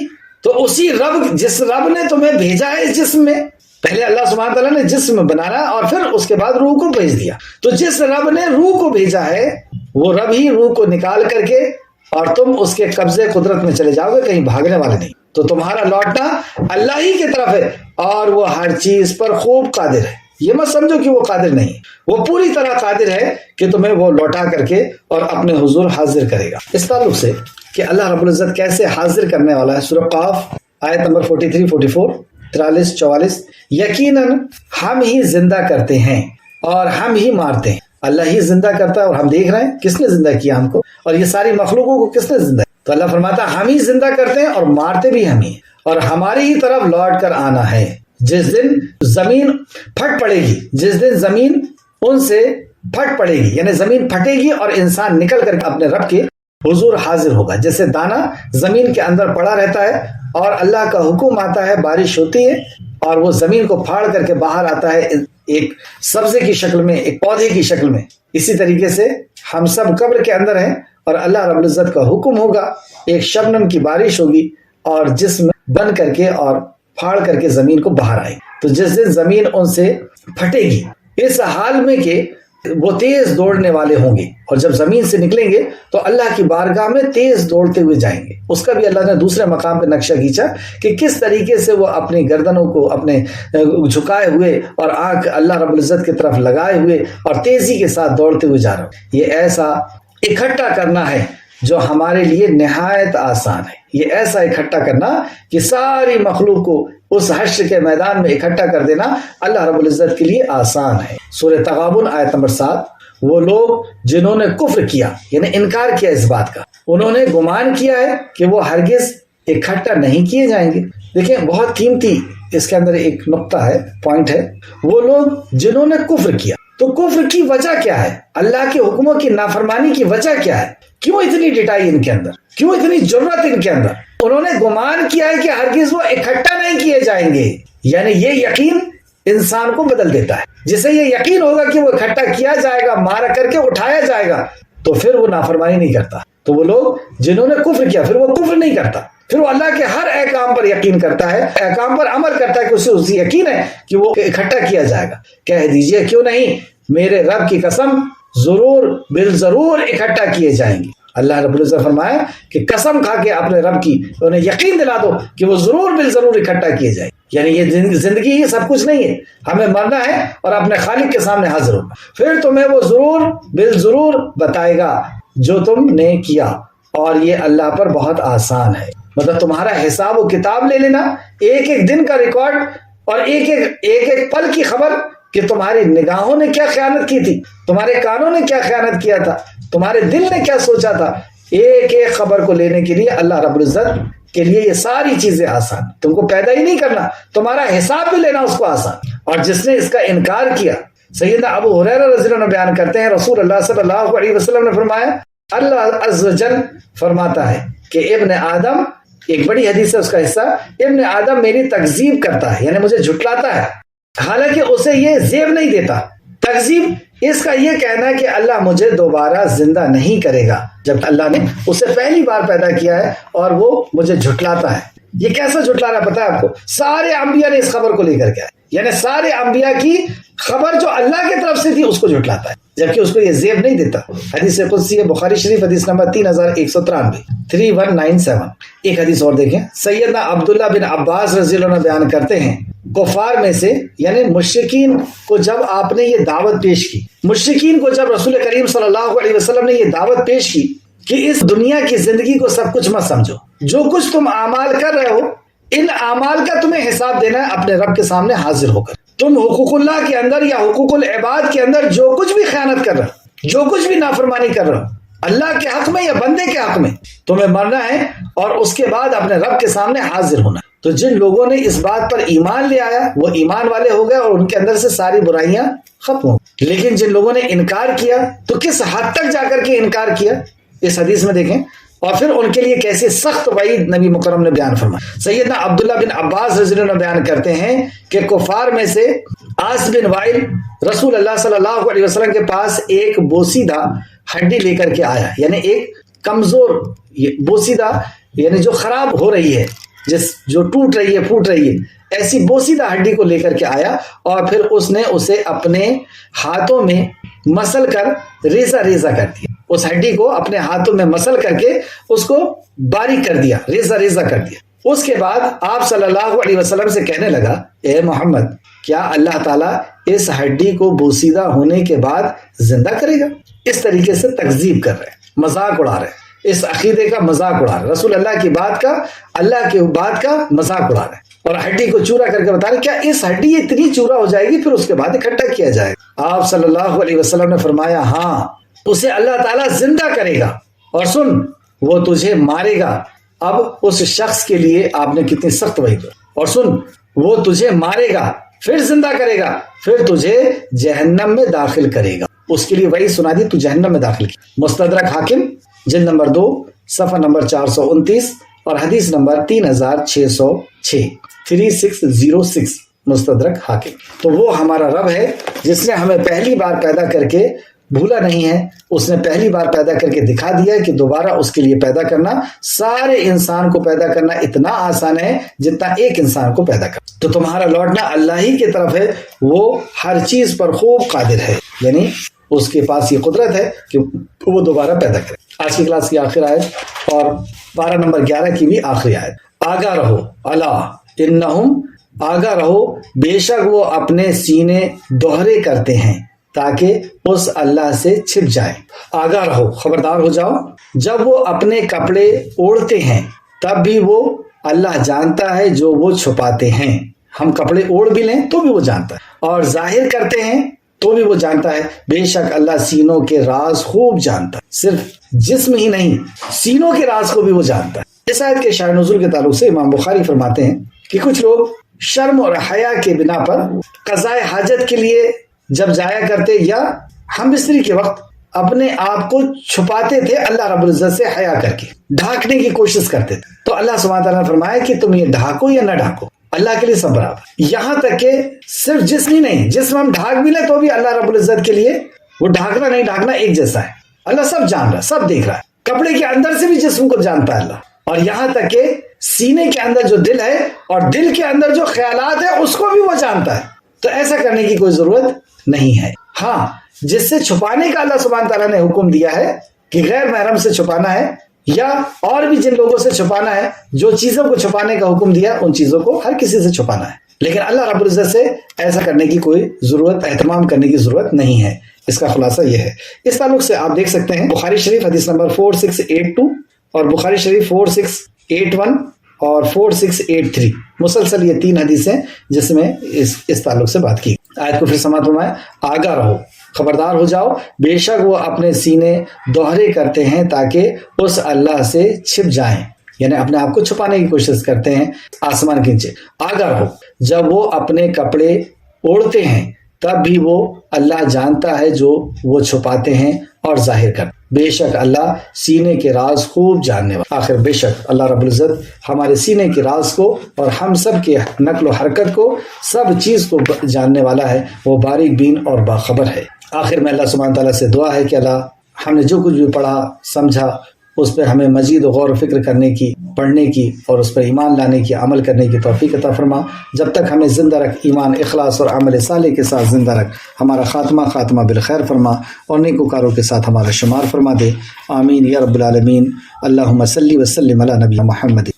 تو اسی رب، جس رب نے تمہیں بھیجا ہے اس جسم میں، پہلے اللہ سبحانہ تعالیٰ نے جسم بنانا اور پھر اس کے بعد روح کو بھیج دیا. تو جس رب نے روح کو بھیجا ہے وہ رب ہی روح کو نکال کر کے اور تم اس کے قبضے قدرت میں چلے جاؤ گے، کہیں بھاگنے والے نہیں. تو تمہارا لوٹنا اللہ ہی کی طرف ہے اور وہ ہر چیز پر خوب قادر ہے. یہ مت سمجھو کہ وہ قادر نہیں، وہ پوری طرح قادر ہے کہ تمہیں وہ لوٹا کر کے اور اپنے حضور حاضر کرے گا. اس تعلق سے کہ اللہ رب العزت کیسے حاضر کرنے والا ہے، سورہ قاف آیت نمبر 43 44 43 44، یقیناً ہم ہی زندہ کرتے ہیں اور ہم ہی مارتے ہیں. اللہ ہی زندہ کرتا ہے اور ہم دیکھ رہے ہیں کس نے زندہ کیا ہم کو, اور یہ ساری مخلوقوں کو کس نے زندہ کیا. تو اللہ فرماتا ہے ہم ہی زندہ کرتے ہیں اور مارتے بھی ہم ہی, اور ہماری ہی طرف لوٹ کر آنا ہے. جس دن زمین پھٹ پڑے گی, جس دن زمین ان سے پھٹ پڑے گی, یعنی زمین پھٹے گی اور انسان نکل کر اپنے رب کے حضور حاضر ہوگا. جیسے دانا زمین کے اندر پڑا رہتا ہے اور اللہ کا حکم آتا ہے, بارش ہوتی ہے اور وہ زمین کو پھاڑ کر کے باہر آتا ہے ایک سبزے کی شکل میں, ایک پودے کی شکل میں. اسی طریقے سے ہم سب قبر کے اندر ہیں اور اللہ رب العزت کا حکم ہوگا, ایک شبنم کی بارش ہوگی اور جسم بن کر کے اور پھاڑ کر کے زمین کو باہر آئے. تو جس دن زمین ان سے پھٹے گی, اس حال میں کہ وہ تیز دوڑنے والے ہوں گے, اور جب زمین سے نکلیں گے تو اللہ کی بارگاہ میں تیز دوڑتے ہوئے جائیں گے. اس کا بھی اللہ نے دوسرے مقام پہ نقشہ کھینچا کہ کس طریقے سے وہ اپنی گردنوں کو اپنے جھکائے ہوئے اور آنکھ اللہ رب العزت کی طرف لگائے ہوئے اور تیزی کے ساتھ دوڑتے ہوئے جا رہے ہیں. یہ ایسا اکٹھا کرنا ہے جو ہمارے لیے نہایت آسان ہے. یہ ایسا اکٹھا کرنا کہ ساری مخلوق کو اس حشر کے میدان میں اکٹھا کر دینا اللہ رب العزت کے لیے آسان ہے. سورہ تغابن آیت نمبر 7. وہ لوگ جنہوں نے کفر کیا یعنی انکار کیا اس بات کا, انہوں نے گمان کیا ہے کہ وہ ہرگز اکٹھا نہیں کیے جائیں گے. دیکھیں بہت قیمتی اس کے اندر ایک نقطہ ہے, پوائنٹ ہے. وہ لوگ جنہوں نے کفر کیا, تو کفر کی وجہ کیا ہے, اللہ کے حکموں کی نافرمانی کی وجہ کیا ہے, کیوں اتنی ڈٹائی ان کے اندر, کیوں اتنی ضرورت ان کے اندر. انہوں نے گمان کیا ہے کہ ہرگز وہ اکٹھا نہیں کیے جائیں گے. یعنی یہ یقین انسان کو بدل دیتا ہے. جسے یہ یقین ہوگا کہ وہ اکٹھا کیا جائے گا, مار کر کے اٹھایا جائے گا, تو پھر وہ نافرمانی نہیں کرتا. تو وہ لوگ جنہوں نے کفر کیا, پھر وہ کفر نہیں کرتا, پھر وہ اللہ کے ہر احکام پر یقین کرتا ہے, احکام پر عمل کرتا ہے کہ اسے یقین ہے کہ وہ اکٹھا کیا جائے گا. کہہ دیجئے کیوں نہیں, میرے رب کی قسم ضرور بالضرور اکٹھا کیے جائیں گے. اللہ رب العزت فرمایا کہ قسم کھا کے اپنے رب کی انہیں یقین دلا دو کہ وہ ضرور بالضرور اکٹھا کیے جائیں. یعنی یہ زندگی ہی سب کچھ نہیں ہے, ہمیں مرنا ہے اور اپنے خالق کے سامنے حاضر ہونا, پھر تمہیں وہ ضرور بالضرور بتائے گا جو تم نے کیا, اور یہ اللہ پر بہت آسان ہے. مطلب تمہارا حساب و کتاب لے لینا, ایک ایک دن کا ریکارڈ اور ایک ایک پل کی خبر کہ تمہاری نگاہوں نے کیا خیانت کی تھی, تمہارے کانوں نے کیا خیانت کیا تھا, تمہارے دل نے کیا سوچا تھا. ایک ایک خبر کو لینے کے لیے اللہ رب العزت کے لیے یہ ساری چیزیں آسان. تم کو پیدا ہی نہیں کرنا, تمہارا حساب بھی لینا اس کو آسان. اور جس نے اس کا انکار کیا, سیدنا ابو ہریرہ رضی اللہ عنہ بیان کرتے ہیں, رسول اللہ صلی اللہ علیہ وسلم نے فرمایا, اللہ عز و جل فرماتا ہے کہ ابن آدم, ایک بڑی حدیث ہے اس کا حصہ, ابن آدم میری تکذیب کرتا ہے یعنی مجھے جھٹلاتا ہے, حالانکہ اسے یہ زیب نہیں دیتا. تکذیب اس کا یہ کہنا ہے کہ اللہ مجھے دوبارہ زندہ نہیں کرے گا, جب اللہ نے اسے پہلی بار پیدا کیا ہے اور وہ مجھے جھٹلاتا ہے. یہ کیسا جھٹلا رہا پتا ہے آپ کو, سارے انبیاء نے اس خبر کو لے کر کے آئے, یعنی سارے انبیاء کی خبر جو اللہ کی طرف سے تھی اس کو جھٹلاتا ہے, جبکہ اس کو یہ زیب نہیں دیتا. حدیث قدسی ہے, بخاری شریف حدیث نمبر 3193 3197. ایک حدیث اور دیکھیں, سیدنا عبداللہ بن عباس رضی اللہ عنہ بیان کرتے ہیں, کفار میں سے یعنی مشرکین کو جب آپ نے یہ دعوت پیش کی, مشرکین کو جب رسول کریم صلی اللہ علیہ وسلم نے یہ دعوت پیش کی کہ اس دنیا کی زندگی کو سب کچھ مت سمجھو, جو کچھ تم اعمال کر رہے ہو ان اعمال کا تمہیں حساب دینا ہے اپنے رب کے سامنے حاضر ہو کر. تم حقوق اللہ کے اندر یا حقوق العباد کے اندر جو کچھ بھی خیانت کر رہے ہو, جو کچھ بھی نافرمانی کر رہے ہو, اللہ کے حق میں یا بندے کے حق میں, تمہیں مرنا ہے اور اس کے بعد اپنے رب کے سامنے حاضر ہونا ہے. تو جن لوگوں نے اس بات پر ایمان لے آیا وہ ایمان والے ہو گئے اور ان کے اندر سے ساری برائیاں ختم ہو. لیکن جن لوگوں نے انکار کیا تو کس حد تک جا کر کے انکار کیا اس حدیث میں دیکھیں, اور پھر ان کے لیے کیسے سخت وعید نبی مکرم نے بیان فرمایا. سیدنا عبداللہ بن عباس رضی اللہ عنہ بیان کرتے ہیں کہ کفار میں سے عاص بن وائل رسول اللہ صلی اللہ علیہ وسلم کے پاس ایک بوسیدہ ہڈی لے کر کے آیا, یعنی ایک کمزور بوسیدہ یعنی جو خراب ہو رہی ہے, جو ٹوٹ رہی ہے, پھوٹ رہی ہے, ایسی بوسیدہ ہڈی کو لے کر کے آیا, اور پھر اس نے اسے اپنے ہاتھوں میں مسل کر ریزہ ریزہ کر دیا. اس ہڈی کو اپنے ہاتھوں میں مسل کر کے اس کو باریک کر دیا, ریزہ ریزہ کر دیا. اس کے بعد آپ صلی اللہ علیہ وسلم سے کہنے لگا, اے محمد کیا اللہ تعالیٰ اس ہڈی کو بوسیدہ ہونے کے بعد زندہ کرے گا؟ اس طریقے سے تکذیب کر رہے ہیں, مذاق اڑا رہے ہیں, اس عقیدے کا مذاق اڑا رہے ہیں, رسول اللہ کی بات کا, اللہ کی بات کا مذاق اڑا رہے ہیں, اور ہڈی کو چورا کر کے بتا رہے کیا اس ہڈی اتنی چورا ہو جائے گی پھر اس کے بعد اکٹھا کیا جائے گا. آپ صلی اللہ علیہ وسلم نے فرمایا ہاں اسے اللہ تعالیٰ زندہ کرے گا، اور سن وہ تجھے مارے گا۔ اب اس شخص کے لیے آپ نے کتنی سخت وعید، اور سن وہ تجھے مارے گا پھر زندہ کرے گا، پھر تجھے جہنم میں داخل کرے گا۔ اس کے لیے وعید سنا دی، تو جہنم میں داخل کی۔ مستدرک حاکم جلد نمبر 2 صفحہ نمبر 429 اور حدیث نمبر 3606 3606 مستدرک حاکم۔ تو وہ ہمارا رب ہے جس نے ہمیں پہلی بار پیدا کر کے بھولا نہیں ہے، اس نے پہلی بار پیدا کر کے دکھا دیا ہے کہ دوبارہ اس کے لیے پیدا کرنا، سارے انسان کو پیدا کرنا اتنا آسان ہے جتنا ایک انسان کو پیدا کرنا۔ تو تمہارا لوٹنا اللہ ہی کی طرف ہے، وہ ہر چیز پر خوب قادر ہے، یعنی اس کے پاس یہ قدرت ہے کہ وہ دوبارہ پیدا کرے۔ آج کی کلاس کی آخر آیت اور پارہ نمبر 11 کی بھی آخری آیت، آگاہ رہو الا انہم، آگاہ رہو بے شک وہ اپنے سینے دوہرے کرتے ہیں تاکہ اس اللہ سے چھپ جائیں۔ آگاہ رہو، خبردار ہو جاؤ، جب وہ اپنے کپڑے اوڑھتے ہیں تب بھی وہ اللہ جانتا ہے جو وہ چھپاتے ہیں۔ ہم کپڑے اوڑھ بھی لیں تو بھی وہ جانتا ہے، اور ظاہر کرتے ہیں تو بھی وہ جانتا ہے۔ بے شک اللہ سینوں کے راز خوب جانتا ہے، صرف جسم ہی نہیں سینوں کے راز کو بھی وہ جانتا ہے۔ اس آیت کے شأن نزول کے تعلق سے امام بخاری فرماتے ہیں کہ کچھ لوگ شرم اور حیا کے بنا پر قضاء حاجت کے لیے جب جایا کرتے یا ہم بستری کے وقت اپنے آپ کو چھپاتے تھے اللہ رب العزت سے حیا کر کے، ڈھانکنے کی کوشش کرتے تھے، تو اللہ سبحانہ تعالیٰ نے فرمایا کہ تم یہ ڈھانکو یا نہ ڈھانکو، اللہ کے لیے سب برابر۔ یہاں تک کہ صرف جسم ہی نہیں، جسم ہم ڈھانک بھی لیں تو بھی اللہ رب العزت کے لیے وہ ڈھانکنا نہیں ڈھانکنا ایک جیسا ہے۔ اللہ سب جان رہا ہے، سب دیکھ رہا ہے، کپڑے کے اندر سے بھی جسم کو جانتا ہے اللہ، اور یہاں تک کہ سینے کے اندر جو دل ہے اور دل کے اندر جو خیالات ہے اس کو بھی وہ جانتا ہے۔ تو ایسا کرنے کی کوئی ضرورت نہیں ہے۔ ہاں جس سے چھپانے کا اللہ سبحانہ تعالیٰ نے حکم دیا ہے کہ غیر محرم سے چھپانا ہے یا اور بھی جن لوگوں سے چھپانا ہے، جو چیزوں کو چھپانے کا حکم دیا ان چیزوں کو ہر کسی سے چھپانا ہے، لیکن اللہ رب العزت سے ایسا کرنے کی کوئی ضرورت، اہتمام کرنے کی ضرورت نہیں ہے۔ اس کا خلاصہ یہ ہے۔ اس تعلق سے آپ دیکھ سکتے ہیں بخاری شریف حدیث نمبر 4682 اور بخاری شریف 4681 اور 4683 مسلسل یہ 3 حدیثیں جس میں اس تعلق سے بات کی۔ آیت کو پھر سماعت فرمائیں، آگاہ رہو، خبردار ہو جاؤ، بے شک وہ اپنے سینے دوہرے کرتے ہیں تاکہ اس اللہ سے چھپ جائیں، یعنی اپنے آپ کو چھپانے کی کوشش کرتے ہیں آسمان کے نیچے۔ آگاہ رہو، جب وہ اپنے کپڑے اوڑھتے ہیں تب بھی وہ اللہ جانتا ہے جو وہ چھپاتے ہیں اور ظاہر کرتے ہیں۔ بے شک اللہ سینے کے راز خوب جاننے والا۔ آخر بے شک اللہ رب العزت ہمارے سینے کے راز کو اور ہم سب کے نقل و حرکت کو، سب چیز کو جاننے والا ہے، وہ باریک بین اور باخبر ہے۔ آخر میں اللہ سبحانہ تعالیٰ سے دعا ہے کہ اللہ ہم نے جو کچھ بھی پڑھا سمجھا اس پہ ہمیں مزید غور و فکر کرنے کی، پڑھنے کی اور اس پر ایمان لانے کی، عمل کرنے کی توفیق عطا فرما۔ جب تک ہمیں زندہ رکھ، ایمان، اخلاص اور عمل صالح کے ساتھ زندہ رکھ، ہمارا خاتمہ بالخیر فرما اور نیکوکاروں کے ساتھ ہمارا شمار فرما دے۔ آمین یا رب العالمین۔ اللہم صلی وسلم علی نبی محمد۔